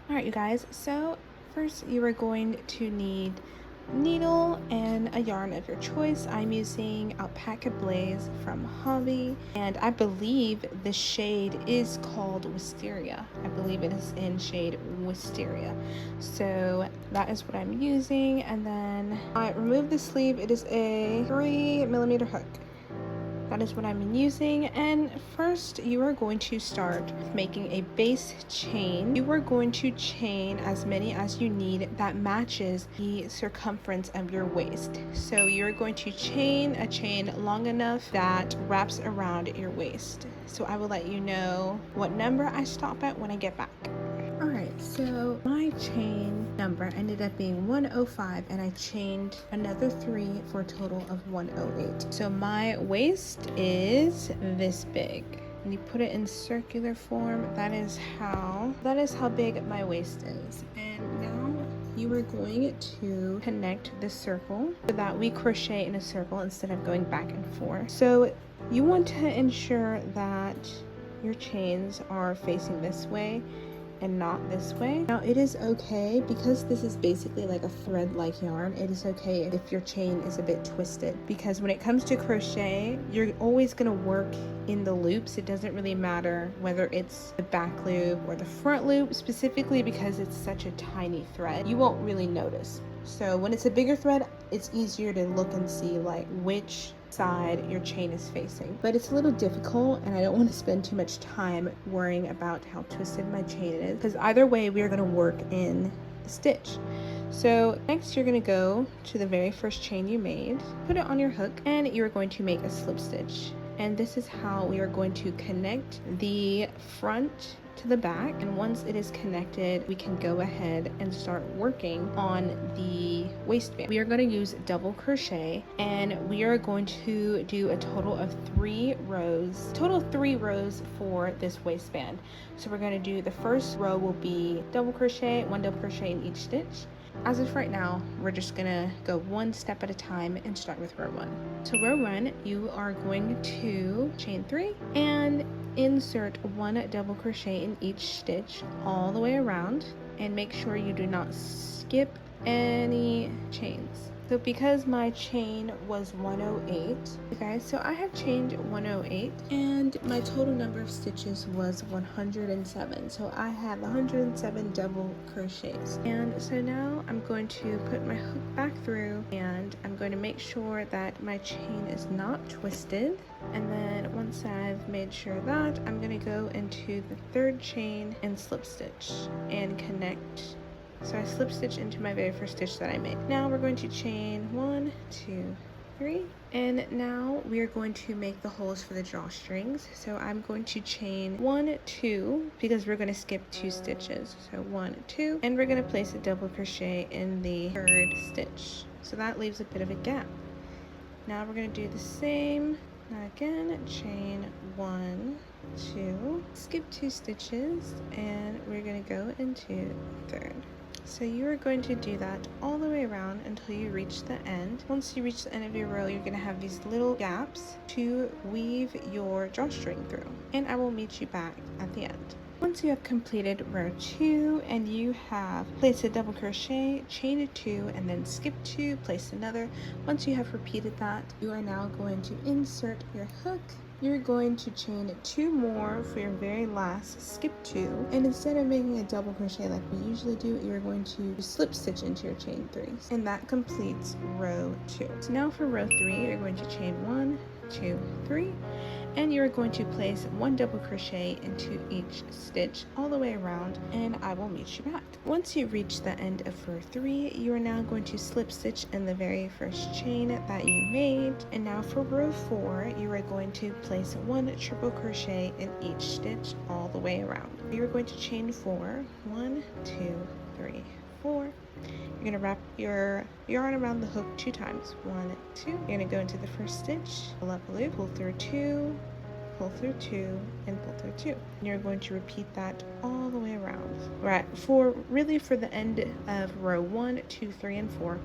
All right, you guys, so first you are going to need needle and a yarn of your choice. I'm using Alpaca Blaze from Hobby, and I believe the shade is called Wisteria. I believe it is in shade Wisteria. So that is what I'm using, and then I remove the sleeve. It is a 3mm hook. That is what I'm using. And first you are going to start making a base chain. You are going to chain as many as you need that matches the circumference of your waist. So you're going to chain a chain long enough that wraps around your waist. So I will let you know what number I stop at when I get back. Alright, so my chain number ended up being 105, and I chained another 3 for a total of 108. So my waist is this big. And you put it in circular form. That is how big my waist is. And now you are going to connect the circle so that we crochet in a circle instead of going back and forth. So you want to ensure that your chains are facing this way and not this way. Now it is okay, because this is basically like a thread like yarn, it is okay if your chain is a bit twisted, because when it comes to crochet you're always going to work in the loops. It doesn't really matter whether it's the back loop or the front loop, specifically because it's such a tiny thread. You won't really notice. So when it's a bigger thread, it's easier to look and see like which side your chain is facing, but it's a little difficult, and I don't want to spend too much time worrying about how twisted my chain is, because either way we are going to work in a stitch. So next you're going to go to the very first chain you made, put it on your hook, and you're going to make a slip stitch. And this is how we are going to connect the front to the back, and once it is connected we can go ahead and start working on the waistband. We are going to use double crochet, and we are going to do a total of 3 rows for this waistband. So we're going to do, the first row will be double crochet, 1 double crochet in each stitch. As of right now, we're just gonna go one step at a time and start with row 1. So row 1, you are going to chain 3 and insert 1 double crochet in each stitch all the way around, and make sure you do not skip any chains. So because my chain was 108, okay, so I have chained 108, and my total number of stitches was 107. So I have 107 double crochets. And so now I'm going to put my hook back through, and I'm going to make sure that my chain is not twisted. And then once I've made sure that, I'm going to go into the 3rd chain and slip stitch and connect. So I slip stitch into my very first stitch that I made. Now we're going to chain 1, 2, 3, and now we are going to make the holes for the drawstrings. So I'm going to chain 1, 2, because we're going to skip 2 stitches. So 1, 2, and we're going to place a double crochet in the 3rd stitch. So that leaves a bit of a gap. Now we're going to do the same. Now again, chain 1, 2, skip 2 stitches, and we're going to go into 3rd. So you are going to do that all the way around until you reach the end. Once you reach the end of your row, you're going to have these little gaps to weave your drawstring through, and I will meet you back at the end. Once you have completed row 2 and you have placed a double crochet, chain a 2, and then skip 2, place another. Once you have repeated that, you are now going to insert your hook. You're going to chain 2 more for your very last skip 2, and instead of making a double crochet like we usually do, you're going to slip stitch into your chain 3s, and that completes row 2. So now for row 3, you're going to chain 1, 2, 3, and you're going to place 1 double crochet into each stitch all the way around, and I will meet you back. Once you reach the end of row 3, you are now going to slip stitch in the very first chain that you made. And now for row 4, you are going to place 1 triple crochet in each stitch all the way around. You're going to chain 4, 1, 2, 3, 4. You're going to wrap your yarn around the hook 2 times. 1, 2. You're going to go into the first stitch, pull up a loop, pull through 2, pull through 2, and pull through 2. And you're going to repeat that all the way around. Right, for the end of row 1, 2, 3, and 4,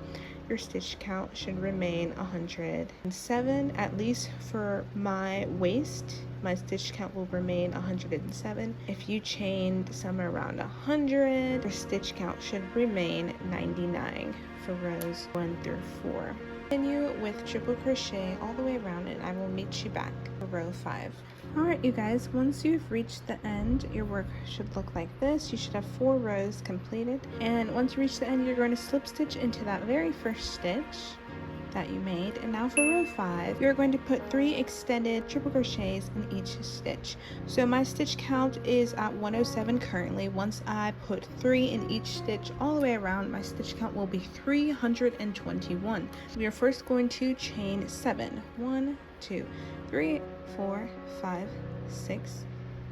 your stitch count should remain 107. At least for my waist, my stitch count will remain 107. If you chained somewhere around 100, your stitch count should remain 99 for rows 1 through 4. Continue with triple crochet all the way around, and I will meet you back for row 5. Alright you guys, once you've reached the end, your work should look like this. You should have 4 rows completed, and once you reach the end, you're going to slip stitch into that very first stitch that you made. And now for row 5, you're going to put 3 extended triple crochets in each stitch. So my stitch count is at 107 currently. Once I put 3 in each stitch all the way around, my stitch count will be 321. We are first going to chain 7. 1, 2, 3, 4, 5, 6,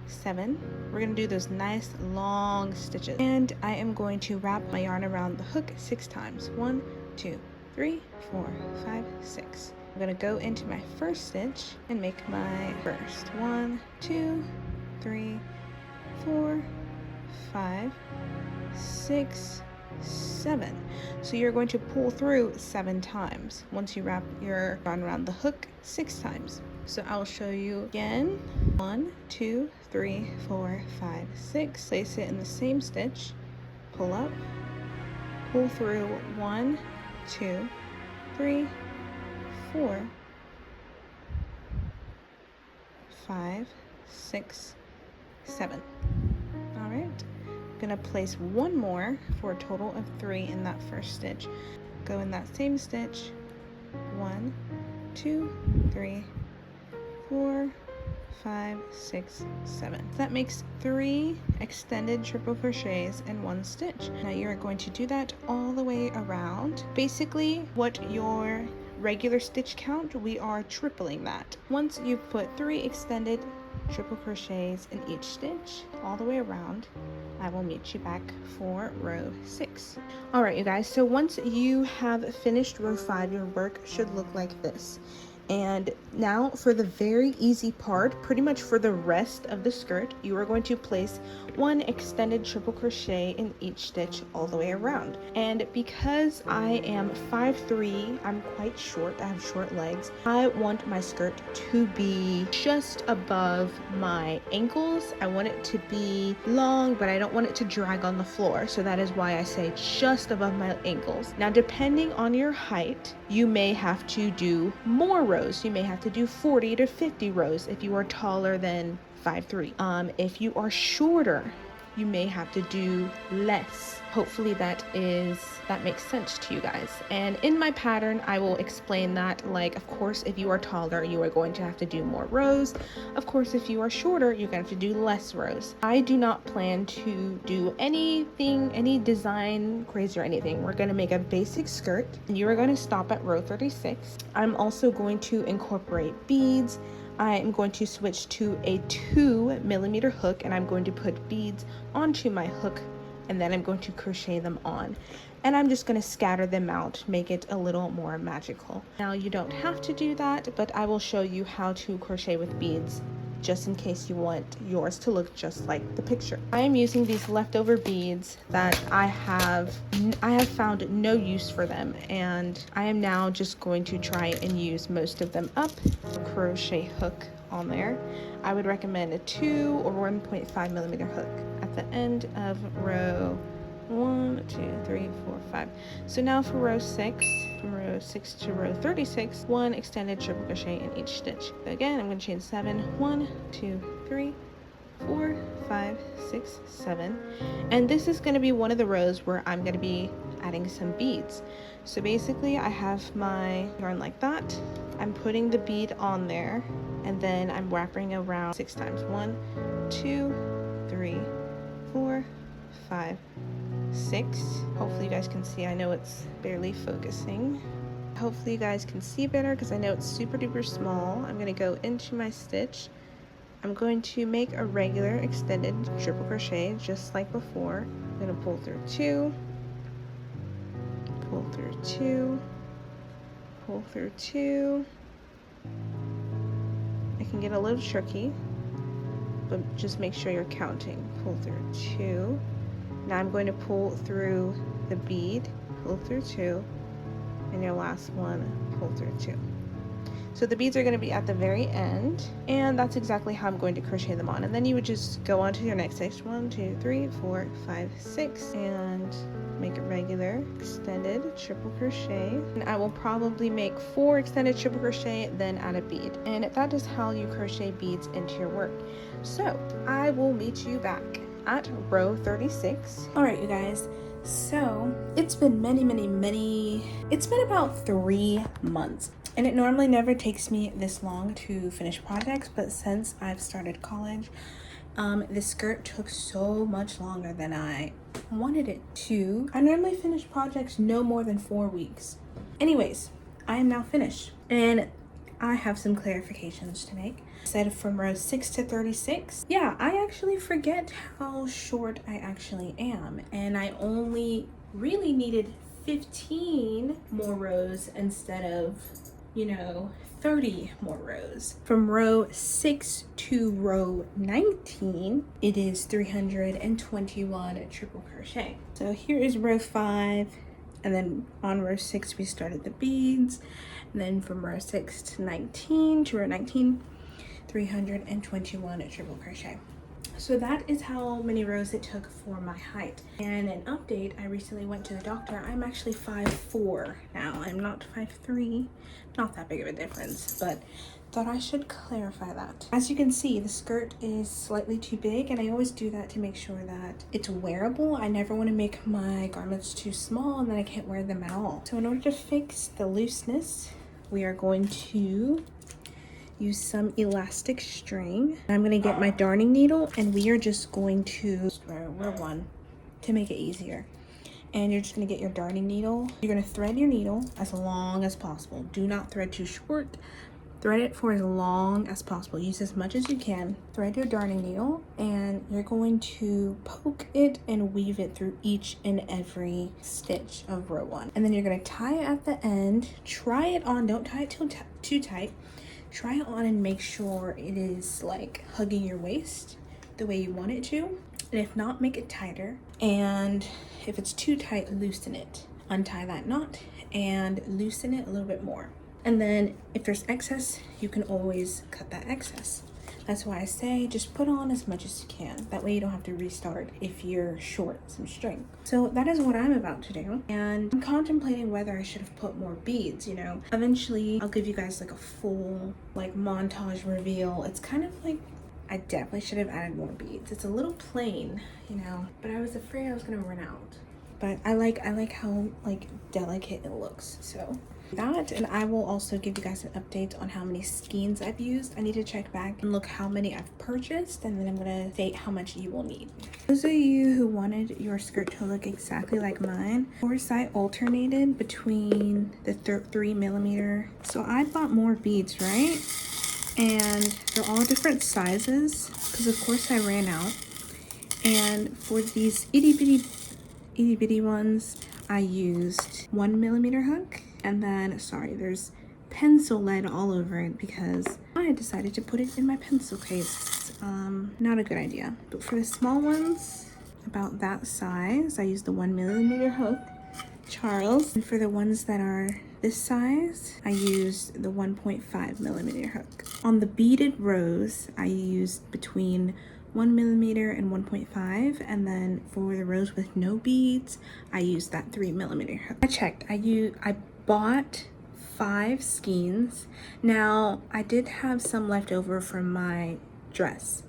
7. We're going to do those nice long stitches, and I am going to wrap my yarn around the hook 6 times. 1, 2, 3, 4, 5, 6. I'm going to go into my first stitch and make my first. 1, 2, 3, 4, 5, 6, 7. So you're going to pull through 7 times once you wrap your yarn around the hook 6 times. So I'll show you again. 1, 2, 3, 4, 5, 6. Place it in the same stitch. Pull up. Pull through 1, 2, 3, 4, 5, 6, 7. All right. I'm gonna place 1 more for a total of 3 in that first stitch. Go in that same stitch. 1, 2, 3, 4, 5, 6, 7. That makes 3 extended triple crochets in 1 stitch. Now you're going to do that all the way around. Basically, what your regular stitch count, we are tripling that. Once you've put 3 extended triple crochets in each stitch all the way around, I will meet you back for row 6. All right, you guys, so once you have finished row 5, your work should look like this. And now for the very easy part, pretty much for the rest of the skirt, you are going to place 1 extended triple crochet in each stitch all the way around. And because I am 5'3", I'm quite short, I have short legs, I want my skirt to be just above my ankles. I want it to be long, but I don't want it to drag on the floor. So that is why I say just above my ankles. Now, depending on your height, you may have to do more rows. You may have to do 40 to 50 rows if you are taller than 5'3". If you are shorter, you may have to do less. Hopefully that makes sense to you guys. And in my pattern, I will explain that, like, of course, if you are taller, you are going to have to do more rows. Of course, if you are shorter, you're going to have to do less rows. I do not plan to do anything, any design crazy or anything. We're going to make a basic skirt, and you are going to stop at row 36. I'm also going to incorporate beads. I am going to switch to a 2mm hook, and I'm going to put beads onto my hook, and then I'm going to crochet them on. And I'm just going to scatter them out, make it a little more magical. Now, you don't have to do that, but I will show you how to crochet with beads, just in case you want yours to look just like the picture. I am using these leftover beads that I have found no use for them, and I am now just going to try and use most of them up. Crochet hook on there. I would recommend a 2 or 1.5mm hook at the end of row 1, 2, 3, 4, 5. So now for row 6, from row 6 to row 36, 1 extended triple crochet in each stitch. So again, I'm going to chain 7. 1, 2, 3, 4, 5, 6, 7. And this is going to be one of the rows where I'm going to be adding some beads. So basically, I have my yarn like that. I'm putting the bead on there, and then I'm wrapping around 6 times. 1, 2, 3, 4, 5, 6. Hopefully you guys can see. I know it's barely focusing. Hopefully you guys can see better because I know it's super duper small. I'm going to go into my stitch. I'm going to make a regular extended triple crochet just like before. I'm going to pull through 2, pull through 2, pull through 2. It can get a little tricky, but just make sure you're counting. Pull through 2. Now I'm going to pull through the bead, pull through 2, and your last one pull through 2. So the beads are going to be at the very end, and that's exactly how I'm going to crochet them on. And then you would just go on to your next stitch, 1 2 3 4 5 6, and make a regular extended triple crochet. And I will probably make 4 extended triple crochet, then add a bead, and that is how you crochet beads into your work. So I will meet you back at row 36. All right, you guys, so it's been it's been about 3 months. And it normally never takes me this long to finish projects, but since I've started college, this skirt took so much longer than I wanted it to. I normally finish projects no more than 4 weeks. Anyways, I am now finished, and I have some clarifications to make. Said from row 6 to 36. Yeah, I actually forget how short I actually am, and I only really needed 15 more rows instead of 30 more rows. From row 6 to row 19, it is 321 triple crochet. So here is row 5, and then on row 6 we started the beads, and then from row 6 to 19 to row 19, 321 triple crochet. So that is how many rows it took for my height. And an update, I recently went to the doctor. I'm actually 5'4" now. I'm not 5'3". Not that big of a difference, but thought I should clarify that. As you can see, the skirt is slightly too big, and I always do that to make sure that it's wearable. I never want to make my garments too small and then I can't wear them at all. So in order to fix the looseness, we are going to use some elastic string. I'm going to get my darning needle, and we are just going to row 1 to make it easier. And you're just going to get your darning needle. You're going to thread your needle as long as possible. Do not thread too short. Thread it for as long as possible. Use as much as you can. Thread your darning needle, and you're going to poke it and weave it through each and every stitch of row 1. And then you're going to tie it at the end. Try it on. Don't tie it too tight. Try it on and make sure it is like hugging your waist the way you want it to. And if not, make it tighter. And if it's too tight, loosen it. Untie that knot and loosen it a little bit more. And then if there's excess, you can always cut that excess. That's why I say just put on as much as you can. That way you don't have to restart if you're short some string. So that is what I'm about to do. And I'm contemplating whether I should have put more beads, Eventually, I'll give you guys like a full montage reveal. It's kind of like, I definitely should have added more beads. It's a little plain, but I was afraid I was gonna run out. But I like how delicate it looks, so. That, and I will also give you guys an update on how many skeins I've used. I need to check back and look how many I've purchased, and then I'm gonna state how much you will need. Those of you who wanted your skirt to look exactly like mine, of course I alternated between the 3mm. So I bought more beads, right? And they're all different sizes because of course I ran out. And for these itty bitty ones, I used 1mm hook. And then, sorry, there's pencil lead all over it because I decided to put it in my pencil case. Not a good idea. But for the small ones, about that size, I used the 1mm hook, Charles. And for the ones that are this size, I used the 1.5mm hook. On the beaded rows, I used between 1mm and 1.5, and then for the rows with no beads, I used that 3mm hook. I checked. I bought 5 skeins. Now I did have some left over from my dress,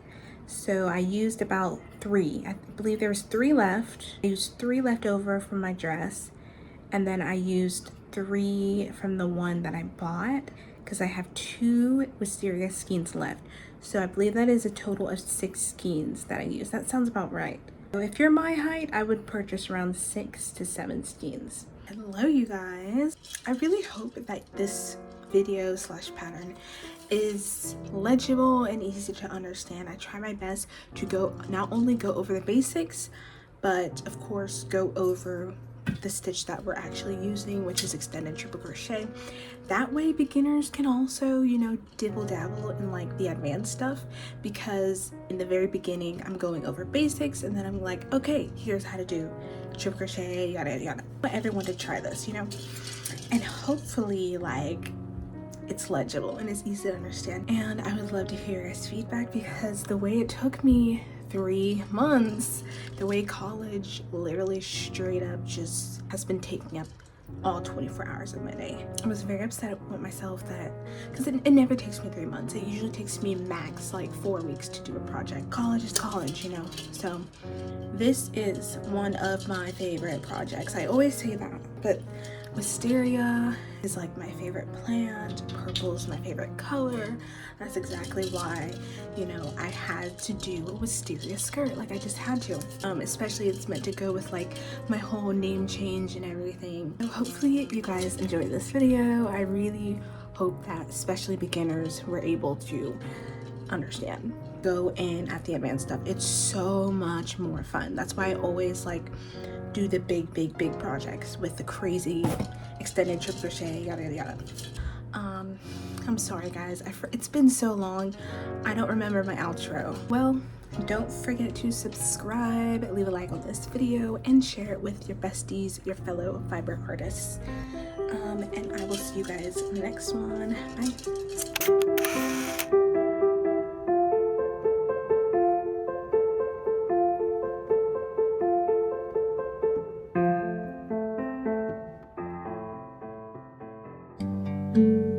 so I used about 3. I believe there was 3 left. I used 3 left over from my dress, and then I used 3 from the one that I bought because I have 2 wisteria skeins left. So I believe that is a total of 6 skeins that I used. That sounds about right. So if you're my height, I would purchase around 6 to 7 skeins. Hello you guys. I really hope that this video / pattern is legible and easy to understand. I try my best to not only go over the basics, but of course go over the stitch that we're actually using, which is extended triple crochet. That way beginners can also, dibble dabble in the advanced stuff, because in the very beginning I'm going over basics and then I'm like, okay, here's how to do triple crochet, yada yada yada. I want everyone to try this, and hopefully like it's legible and it's easy to understand. And I would love to hear your guys' feedback, because the way it took me 3 months, the way college literally straight up just has been taking up all 24 hours of my day. I was very upset with myself that, because it never takes me 3 months. It usually takes me max like 4 weeks to do a project. College is college, you know? So this is one of my favorite projects. I always say that, but Wisteria is like my favorite plant. Purple is my favorite color. That's exactly why, you know, I had to do a Wisteria skirt. Like I just had to. Especially it's meant to go with like my whole name change and everything. So hopefully you guys enjoyed this video. I really hope that especially beginners were able to understand. Go in at the advanced stuff. It's so much more fun. That's why I always like do the big projects with the crazy extended triple crochet, yada yada yada. I'm sorry guys, it's been so long, I don't remember my outro. Well, don't forget to subscribe, leave a like on this video, and share it with your besties, your fellow fiber artists. And I will see you guys in the next one. Bye.